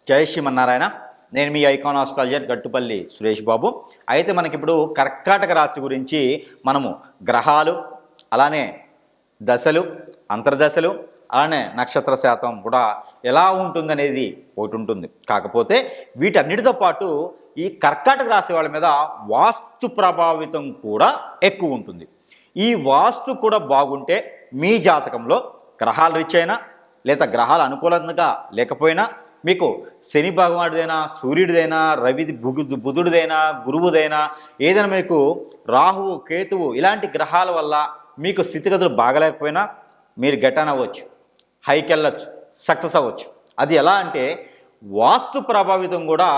జై శ్రీమన్నారాయణ. నేను మీ icon astrologer Gattupalli Suresh Babu. అయితే మనకిప్పుడు కర్కాటక రాశి గురించి మనము గ్రహాలు, అలానే దశలు, అంతర్దశలు, అలానే నక్షత్ర శాతం కూడా ఎలా ఉంటుందనేది ఒకటి ఉంటుంది. కాకపోతే వీటన్నిటితో పాటు ఈ కర్కాటక రాశి వాళ్ళ మీద వాస్తు ప్రభావితం కూడా ఎక్కువ ఉంటుంది. ఈ వాస్తు కూడా బాగుంటే మీ జాతకంలో గ్రహాల రీచైనా లేదా గ్రహాలు అనుకూలంగా లేకపోయినా మీకు శని భగవానుడిదైనా, సూర్యుడిదైనా, బుధుడిదైనా, గురువుదైనా, ఏదైనా మీకు రాహువు, కేతువు ఇలాంటి గ్రహాల వల్ల మీకు స్థితిగతులు బాగలేకపోయినా మీరు గెటాన్ అవ్వచ్చు, హైకి వెళ్ళచ్చు, సక్సెస్ అవ్వచ్చు. అది ఎలా అంటే వాస్తు ప్రభావితం కూడా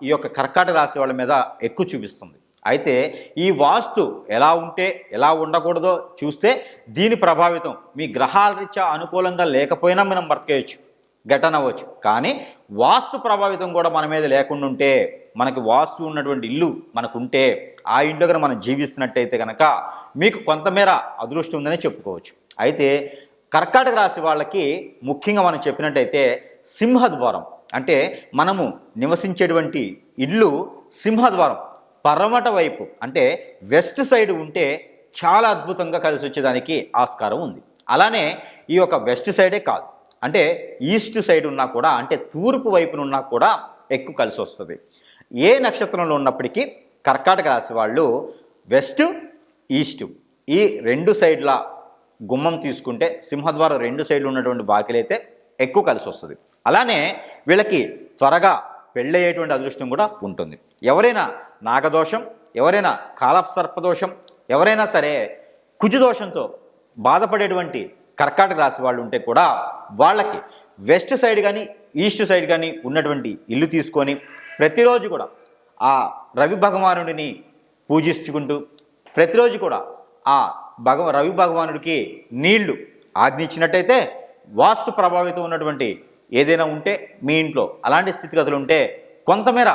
ఈ యొక్క కర్కాటక రాశి వాళ్ళ మీద ఎక్కువ చూపిస్తుంది. అయితే ఈ వాస్తు ఎలా ఉంటే ఎలా ఉండకూడదో చూస్తే దీని ప్రభావితం మీ గ్రహాల రీత్యా అనుకూలంగా లేకపోయినా మనం బ్రతకేయచ్చు, గెటాన్ అవ్వచ్చు. కానీ వాస్తు ప్రభావితం కూడా మన మీద లేకుండా ఉంటే, మనకి వాస్తు ఉన్నటువంటి ఇల్లు మనకుంటే, ఆ ఇంట్లో కనుక మనం జీవిస్తున్నట్టయితే కనుక మీకు కొంతమేర అదృష్టం ఉందని చెప్పుకోవచ్చు. అయితే కర్కాటక రాశి వాళ్ళకి ముఖ్యంగా మనం చెప్పినట్టయితే సింహద్వారం అంటే మనము నివసించేటువంటి ఇల్లు సింహద్వారం పరమట వైపు అంటే వెస్ట్ సైడ్ ఉంటే చాలా అద్భుతంగా కలిసి వచ్చేదానికి ఆస్కారం ఉంది. అలానే ఈ యొక్క వెస్ట్ సైడే కాదు, అంటే ఈస్ట్ సైడ్ ఉన్నా కూడా, అంటే తూర్పు వైపున ఉన్నా కూడా ఎక్కువ కలిసి వస్తుంది. ఏ నక్షత్రంలో ఉన్నప్పటికీ కర్కాటక రాశి వాళ్ళు వెస్ట్, ఈస్ట్ ఈ రెండు సైడ్ల గుమ్మం తీసుకుంటే సింహద్వారం రెండు సైడ్లు ఉన్నటువంటి బాకిలైతే ఎక్కువ కలిసి వస్తుంది. అలానే వీళ్ళకి త్వరగా పెళ్ళయ్యేటువంటి అదృష్టం కూడా ఉంటుంది. ఎవరైనా నాగదోషం, ఎవరైనా కాలసర్పదోషం, ఎవరైనా సరే కుజదోషంతో బాధపడేటువంటి కర్కాటక రాశి వాళ్ళు ఉంటే కూడా వాళ్ళకి వెస్ట్ సైడ్ కానీ ఈస్ట్ సైడ్ కానీ ఉన్నటువంటి ఇల్లు తీసుకొని ప్రతిరోజు కూడా ఆ రవి భగవానుడిని పూజించుకుంటూ ప్రతిరోజు కూడా ఆ రవి భగవానుడికి నీళ్లు ఆజ్ఞించినట్టయితే వాస్తు ప్రభావితం ఉన్నటువంటి ఏదైనా ఉంటే మీ ఇంట్లో అలాంటి స్థితిగతులు ఉంటే కొంతమేర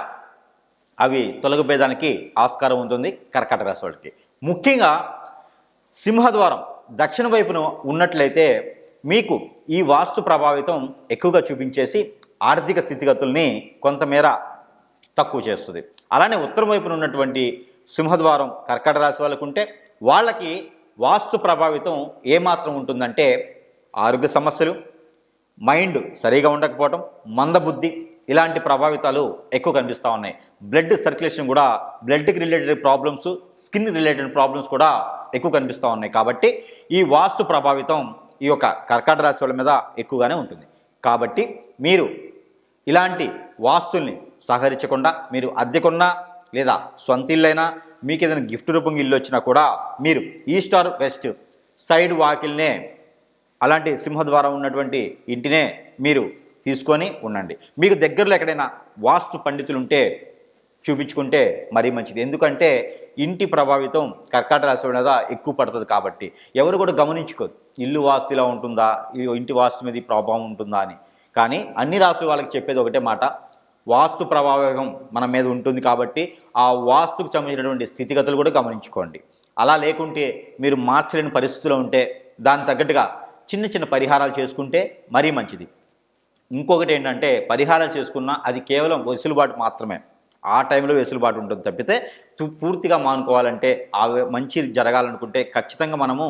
అవి తొలగిపోయేదానికి ఆస్కారం ఉంటుంది కర్కాటక రాశి వాళ్ళకి. ముఖ్యంగా సింహద్వారం దక్షిణ వైపున ఉన్నట్లయితే మీకు ఈ వాస్తు ప్రభావితం ఎక్కువగా చూపించేసి ఆర్థిక స్థితిగతుల్ని కొంతమేర తక్కువ చేస్తుంది. అలానే ఉత్తరం వైపున ఉన్నటువంటి సింహద్వారం కర్కాటక రాశి వాళ్ళకు ఉంటే వాళ్ళకి వాస్తు ప్రభావితం ఏమాత్రం ఉంటుందంటే ఆరోగ్య సమస్యలు, మైండ్ సరిగా ఉండకపోవటం, మందబుద్ధి ఇలాంటి ప్రభావితాలు ఎక్కువ కనిపిస్తూ ఉన్నాయి. బ్లడ్ సర్క్యులేషన్ కూడా, బ్లడ్కి related problems, skin related problems కూడా ఎక్కువ కనిపిస్తూ ఉన్నాయి. కాబట్టి ఈ వాస్తు ప్రభావితం ఈ యొక్క కర్కాటక రాశి వాళ్ళ మీద ఎక్కువగానే ఉంటుంది. కాబట్టి మీరు ఇలాంటి వాస్తుల్ని సహకరించకుండా మీరు అద్దెకున్నా లేదా సొంత ఇల్లైనా మీకు ఏదైనా గిఫ్ట్ రూపంగా ఇల్లు వచ్చినా కూడా మీరు ఈస్ట్ ఆర్ వెస్ట్ సైడ్ వాకిల్నే అలాంటి సింహద్వారం ఉన్నటువంటి ఇంటినే మీరు తీసుకొని ఉండండి. మీకు దగ్గరలో ఎక్కడైనా వాస్తు పండితులు ఉంటే చూపించుకుంటే మరీ మంచిది. ఎందుకంటే ఇంటి ప్రభావితం కర్కాటక రాశి మీద ఎక్కువ పడుతుంది. కాబట్టి ఎవరు కూడా గమనించుకోదు ఇల్లు వాస్తు ఇలా ఉంటుందా, ఇంటి వాస్తు మీద ప్రభావం ఉంటుందా అని. కానీ అన్ని రాశుల వాళ్ళకి చెప్పేది ఒకటే మాట, వాస్తు ప్రభావం మన మీద ఉంటుంది. కాబట్టి ఆ వాస్తుకు సంబంధించినటువంటి స్థితిగతులు కూడా గమనించుకోండి. అలా లేకుంటే మీరు మార్చలేని పరిస్థితుల్లో ఉంటే దానికి తగ్గట్టుగా చిన్న చిన్న పరిహారాలు చేసుకుంటే మరీ మంచిది. ఇంకొకటి ఏంటంటే పరిహారాలు చేసుకున్నా అది కేవలం వెసులుబాటు మాత్రమే, ఆ టైంలో వెసులుబాటు ఉంటుంది తప్పితే పూర్తిగా మానుకోవాలంటే ఆ మంచి జరగాలనుకుంటే ఖచ్చితంగా మనము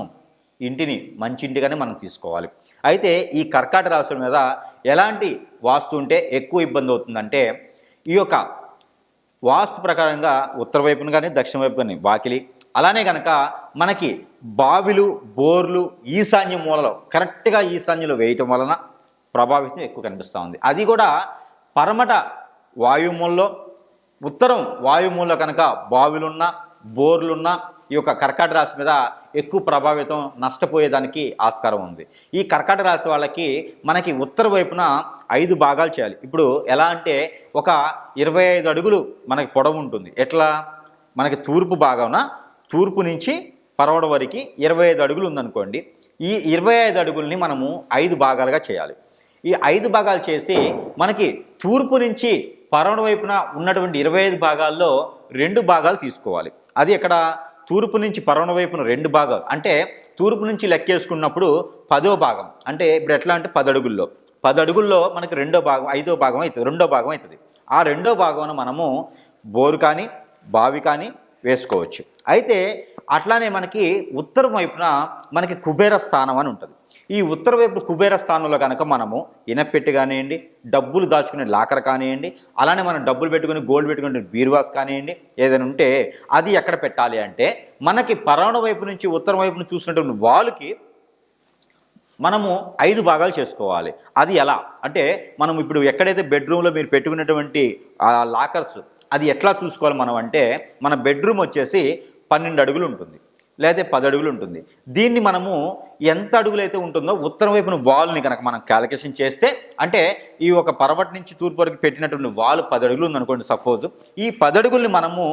ఇంటిని మంచి ఇంటిగానే మనం తీసుకోవాలి. అయితే ఈ కర్కాటక రాశుల మీద ఎలాంటి వాస్తు ఉంటే ఎక్కువ ఇబ్బంది అవుతుందంటే ఈ యొక్క వాస్తు ప్రకారంగా ఉత్తర వైపున కానీ దక్షిణ వైపు కానీ వాకిలి, అలానే కనుక మనకి బావిలు, బోర్లు ఈశాన్య మూలలో కరెక్ట్గా ఈశాన్యంలో వేయటం వలన ప్రభావితం ఎక్కువ కనిపిస్తూ ఉంది. అది కూడా పరమట వాయుమూలలో, ఉత్తరం వాయుమూలలో కనుక బావిలున్నా బోర్లున్నా ఈ యొక్క కర్కాటక రాశి మీద ఎక్కువ ప్రభావితం నష్టపోయేదానికి ఆస్కారం ఉంది. ఈ కర్కాటక రాశి వాళ్ళకి మనకి ఉత్తర వైపున 5 భాగాలు చేయాలి. ఇప్పుడు ఎలా అంటే ఒక 25 అడుగులు మనకి పొడవు ఉంటుంది. ఎట్లా మనకి తూర్పు భాగాన తూర్పు నుంచి పరవడ వరకు 25 అడుగులు ఉందనుకోండి. ఈ 25 అడుగుల్ని మనము 5 భాగాలుగా చేయాలి. ఈ 5 భాగాలు చేసి మనకి తూర్పు నుంచి పరవడ వైపున ఉన్నటువంటి 25 భాగాల్లో 2 భాగాలు తీసుకోవాలి. అది ఇక్కడ తూర్పు నుంచి పరవడ వైపున 2 భాగాలు అంటే తూర్పు నుంచి లెక్కేసుకున్నప్పుడు 10వ భాగం అంటే ఇప్పుడు ఎట్లా అంటే 10 అడుగుల్లో 10 అడుగుల్లో మనకి రెండో భాగం 5వ భాగం అవుతుంది, రెండో భాగం అవుతుంది. ఆ రెండో భాగం మనము బోరు కానీ బావి కానీ వేసుకోవచ్చు. అయితే అట్లానే మనకి ఉత్తరం వైపున మనకి కుబేర స్థానం అని ఉంటుంది. ఈ ఉత్తర వైపు కుబేర స్థానంలో కనుక మనము ఇనపెట్టి కానివ్వండి, డబ్బులు దాచుకునే లాకర్ కానివ్వండి, అలానే మనం డబ్బులు పెట్టుకుని గోల్డ్ పెట్టుకునే బీరువాస్ కానివ్వండి, ఏదైనా ఉంటే అది ఎక్కడ పెట్టాలి అంటే మనకి పరమణ వైపు నుంచి ఉత్తరం వైపు నుంచి చూసినటువంటి వాల్కి మనము 5 భాగాలు చేసుకోవాలి. అది ఎలా అంటే మనం ఇప్పుడు ఎక్కడైతే బెడ్రూమ్లో మీరు పెట్టుకున్నటువంటి లాకర్స్ అది ఎట్లా చూసుకోవాలి మనం అంటే, మన బెడ్రూమ్ వచ్చేసి 12 అడుగులు ఉంటుంది, లేదా 10 అడుగులు ఉంటుంది. దీన్ని మనము ఎంత అడుగులైతే ఉంటుందో ఉత్తరం వైపున వాల్ని కనుక మనం క్యాలిక్యులేషన్ చేస్తే, అంటే ఈ ఒక పరవటి నుంచి తూర్పు వరకు పెట్టినటువంటి వాల్ 10 అడుగులు ఉందనుకోండి సపోజ్, ఈ 10 అడుగుల్ని మనము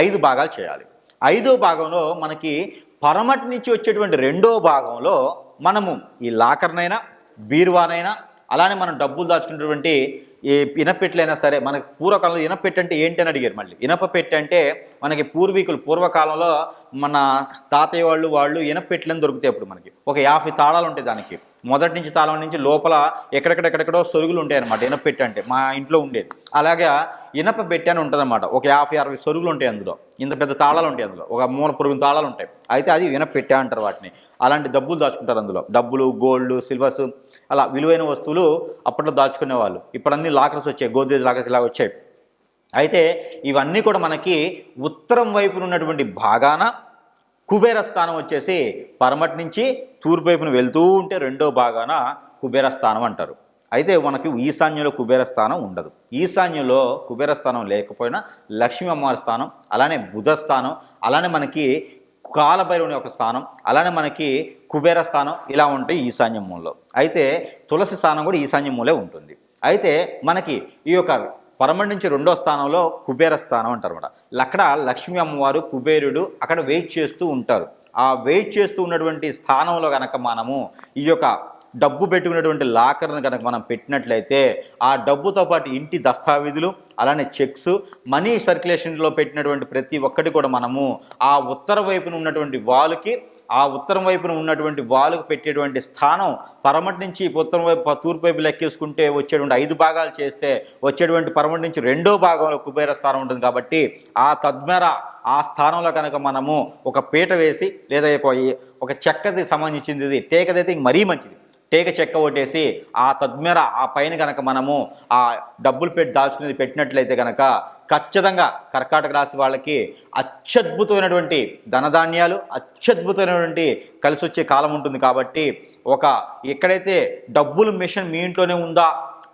5 భాగాలు చేయాలి. 5వ భాగంలో మనకి పరమటి నుంచి వచ్చేటువంటి 2వ భాగంలో మనము ఈ లాకర్నైనా బీరువానైనా అలానే మనం డబ్బులు దాచుకున్నటువంటి ఈ ఇనపెట్టెలైనా సరే, మనకి పూర్వకాలంలో ఇనపెట్టె అంటే ఏంటి అని అడిగారు. మళ్ళీ ఇనప పెట్టె అంటే మనకి పూర్వకాలంలో మన తాతయ్య వాళ్ళు ఇనపెట్టెలని దొరుకుతాయి. అప్పుడు మనకి ఒక 50 తాళాలు ఉంటాయి దానికి, మొదటి నుంచి తాళం నుంచి లోపల ఎక్కడెక్కడో సొరుగులు ఉంటాయి అనమాట. ఇనపెట్టె అంటే మా ఇంట్లో ఉండేది. అలాగే ఇనప పెట్టె అని ఉంటుంది అనమాట. ఒక 50-60 సొరుగులు ఉంటాయి అందులో, ఇంత పెద్ద తాళాలు ఉంటాయి అందులో, ఒక మూల పొరుగున తాళాలు ఉంటాయి. అయితే అది ఇనపెట్టె అంటారు వాటిని. అలాంటి డబ్బులు దాచుకుంటారు అందులో, డబ్బులు, గోల్డ్, సిల్వర్స్, అలా విలువైన వస్తువులు అప్పట్లో దాచుకునే వాళ్ళు. ఇప్పుడు అన్ని లాకర్స్ వచ్చాయి, గోద్రేజ్ లాకర్స్ ఇలా వచ్చాయి. అయితే ఇవన్నీ కూడా మనకి ఉత్తరం వైపున ఉన్నటువంటి భాగాన కుబేర స్థానం వచ్చేసి పరమటి నుంచి తూర్పు వైపున వెళ్తూ ఉంటే రెండో భాగాన కుబేర స్థానం అంటారు. అయితే మనకి ఈశాన్యంలో కుబేర స్థానం ఉండదు. ఈశాన్యంలో కుబేర స్థానం లేకపోయినా లక్ష్మీ అమ్మవారి స్థానం, అలానే బుధ స్థానం, అలానే మనకి కాలభైరవుని యొక్క స్థానం, అలానే మనకి కుబేర స్థానం ఇలా ఉంటాయి ఈశాన్య మూలలో. అయితే తులసి స్థానం కూడా ఈశాన్య మూలే ఉంటుంది. అయితే మనకి ఈ యొక్క పరమటి నుంచి 2వ స్థానంలో కుబేర స్థానం అంటారు అనమాట. అక్కడ లక్ష్మీ అమ్మవారు, కుబేరుడు అక్కడ వెయిట్ చేస్తూ ఉంటారు. ఆ వెయిట్ చేస్తూ ఉన్నటువంటి స్థానంలో కనుక మనము ఈ యొక్క డబ్బు పెట్టుకున్నటువంటి లాకర్ను కనుక మనం పెట్టినట్లయితే ఆ డబ్బుతో పాటు ఇంటి దస్తావేజులు, అలానే చెక్స్, మనీ సర్క్యులేషన్లో పెట్టినటువంటి ప్రతి ఒక్కటి కూడా మనము ఆ ఉత్తర వైపున ఉన్నటువంటి వాలుకి, ఆ ఉత్తరం వైపున ఉన్నటువంటి వాలుకు పెట్టేటువంటి స్థానం పరమటి నుంచి ఉత్తరం వైపు తూర్పు వైపు లెక్కేసుకుంటే వచ్చేటువంటి 5 భాగాలు చేస్తే వచ్చేటువంటి పరమటి నుంచి 2వ భాగంలో కుబేర స్థానం ఉంటుంది. కాబట్టి ఆ తద్మేర ఆ స్థానంలో కనుక మనము ఒక పీట వేసి, లేదా ఒక చెక్కది సంబంధించింది, టేకదైతే ఇంక మరీ మంచిది, టేక చెక్క కొట్టేసి ఆ తద్మేర ఆ పైన కనుక మనము ఆ డబ్బులు పెట్టి దాచుకునేది పెట్టినట్లయితే కనుక ఖచ్చితంగా కర్కాటక రాశి వాళ్ళకి అత్యద్భుతమైనటువంటి ధనధాన్యాలు, అత్యద్భుతమైనటువంటి కలిసి వచ్చే కాలం ఉంటుంది. కాబట్టి ఎక్కడైతే డబ్బులు మిషన్ మీ ఇంట్లోనే ఉందా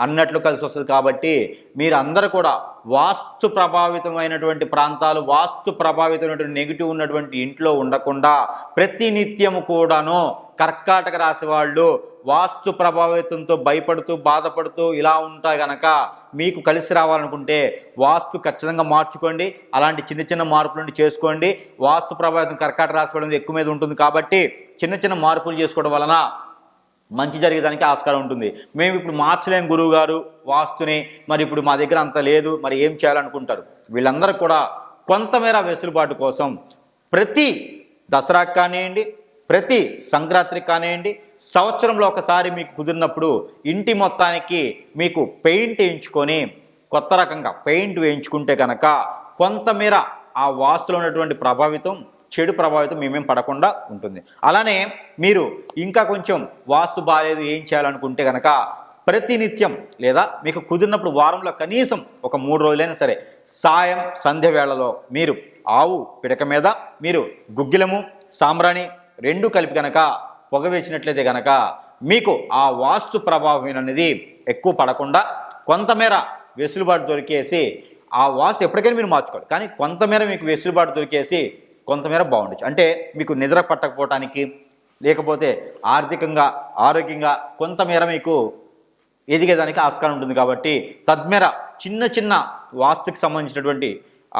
అన్నట్లు కలిసి వస్తుంది. కాబట్టి మీరు అందరూ కూడా వాస్తు ప్రభావితమైనటువంటి ప్రాంతాలు, వాస్తు ప్రభావితమైనటువంటి నెగిటివ్ ఉన్నటువంటి ఇంట్లో ఉండకుండా ప్రతినిత్యము కూడాను కర్కాటక రాశి వాళ్ళు వాస్తు ప్రభావితంతో భయపడుతూ బాధపడుతూ ఇలా ఉంటాయి కనుక మీకు కలిసి రావాలనుకుంటే వాస్తు ఖచ్చితంగా మార్చుకోండి. అలాంటి చిన్న చిన్న మార్పులను చేసుకోండి. వాస్తు ప్రభావితం కర్కాటక రాశి వాళ్ళ ఎక్కువ మీద ఉంటుంది. కాబట్టి చిన్న చిన్న మార్పులు చేసుకోవడం వలన మంచి జరిగేదానికి ఆస్కారం ఉంటుంది. మేము ఇప్పుడు మార్చలేం గురువు గారు వాస్తుని, మరి ఇప్పుడు మా దగ్గర అంత లేదు, మరి ఏం చేయాలనుకుంటారు. వీళ్ళందరూ కూడా కొంతమేర వెసులుబాటు కోసం ప్రతి దసరాకి కానివ్వండి, ప్రతి సంక్రాంతికి కానివ్వండి, సంవత్సరంలో ఒకసారి మీకు కుదిరినప్పుడు ఇంటి మొత్తానికి మీకు పెయింట్ వేయించుకొని కొత్త రకంగా పెయింట్ వేయించుకుంటే కనుక కొంతమేర ఆ వాస్తులో ఉన్నటువంటి చెడు ప్రభావితం మేమేం పడకుండా ఉంటుంది. అలానే మీరు ఇంకా కొంచెం వాస్తు బాగాలేదు ఏం చేయాలనుకుంటే కనుక ప్రతినిత్యం లేదా మీకు కుదిరినప్పుడు వారంలో కనీసం ఒక 3 రోజులైనా సరే సాయం సంధ్య వేళలో మీరు ఆవు పిడక మీద మీరు గుగ్గిలము, సాంబ్రాణి 2 కలిపి కనుక పొగ వేసినట్లయితే కనుక మీకు ఆ వాస్తు ప్రభావం అనేది ఎక్కువ పడకుండా కొంతమేర వెసులుబాటు దొరికేసి ఆ వాస్తు ఎప్పటికైనా మీరు మార్చుకోవాలి. కానీ కొంతమేర మీకు వెసులుబాటు దొరికేసి కొంతమేర బాగుండొచ్చు. అంటే మీకు నిద్ర పట్టకపోవటానికి, లేకపోతే ఆర్థికంగా ఆరోగ్యంగా కొంతమేర మీకు ఎదిగేదానికి ఆస్కారం ఉంటుంది. కాబట్టి తద్మేర చిన్న చిన్న వాస్తుకి సంబంధించినటువంటి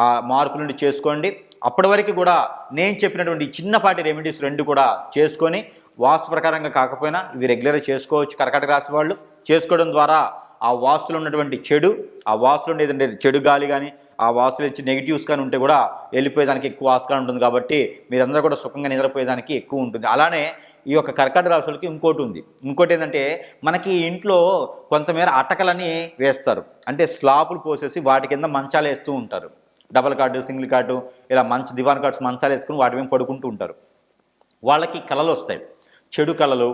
ఆ మార్పుల నుండి చేసుకోండి. అప్పటి వరకు కూడా నేను చెప్పినటువంటి చిన్నపాటి రెమెడీస్ 2 కూడా చేసుకొని వాస్తు ప్రకారంగా కాకపోయినా ఇవి రెగ్యులర్గా చేసుకోవచ్చు. కర్కాటక రాశి వాళ్ళు చేసుకోవడం ద్వారా ఆ వాస్తులో ఉన్నటువంటి ఆ వాస్తులో ఏదంటే చెడు గాలి కానీ ఆ వాస్తులు ఇచ్చి నెగిటివ్స్ కానీ ఉంటే కూడా వెళ్ళిపోయేదానికి ఎక్కువ ఆస్కారం ఉంటుంది. కాబట్టి మీరందరూ కూడా సుఖంగా నిద్రపోయేదానికి ఎక్కువ ఉంటుంది. అలానే ఈ యొక్క కర్కాటక రాశి వాళ్ళకి ఇంకోటి ఏంటంటే మనకి ఇంట్లో కొంతమేర అటకలని వేస్తారు, అంటే స్లాపులు పోసేసి వాటి కింద మంచాలు వేస్తూ ఉంటారు. డబల్ కార్డు, సింగిల్ కార్డు, ఇలా దివాన్ కార్డ్స్ మంచాలు వేసుకుని వాటి మీద పడుకుంటూ ఉంటారు. వాళ్ళకి కళలు వస్తాయి, చెడు కళలు,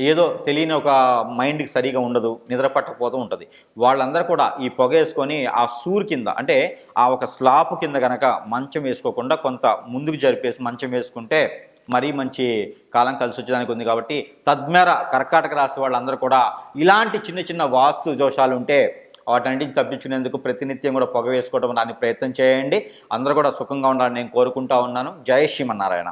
ఏదో తెలియని ఒక మైండ్కి సరిగా ఉండదు, నిద్ర పట్టకపోతూ ఉంటుంది. వాళ్ళందరూ కూడా ఈ పొగ వేసుకొని ఆ సూర్ కింద, అంటే ఆ ఒక స్లాప్ కింద కనుక మంచం వేసుకోకుండా కొంత ముందుకు జరిపేసి మంచం వేసుకుంటే మరీ మంచి కాలం కలిసి వచ్చేదానికి ఉంది. కాబట్టి తద్మేర కర్కాటక రాశి వాళ్ళందరూ కూడా ఇలాంటి చిన్న చిన్న వాస్తు దోషాలు ఉంటే వాటన్నింటిని తప్పించుకునేందుకు ప్రతినిత్యం కూడా పొగ వేసుకోవడం దాన్ని ప్రయత్నం చేయండి. అందరూ కూడా సుఖంగా ఉండాలని నేను కోరుకుంటా ఉన్నాను. జై శ్రీమన్నారాయణ.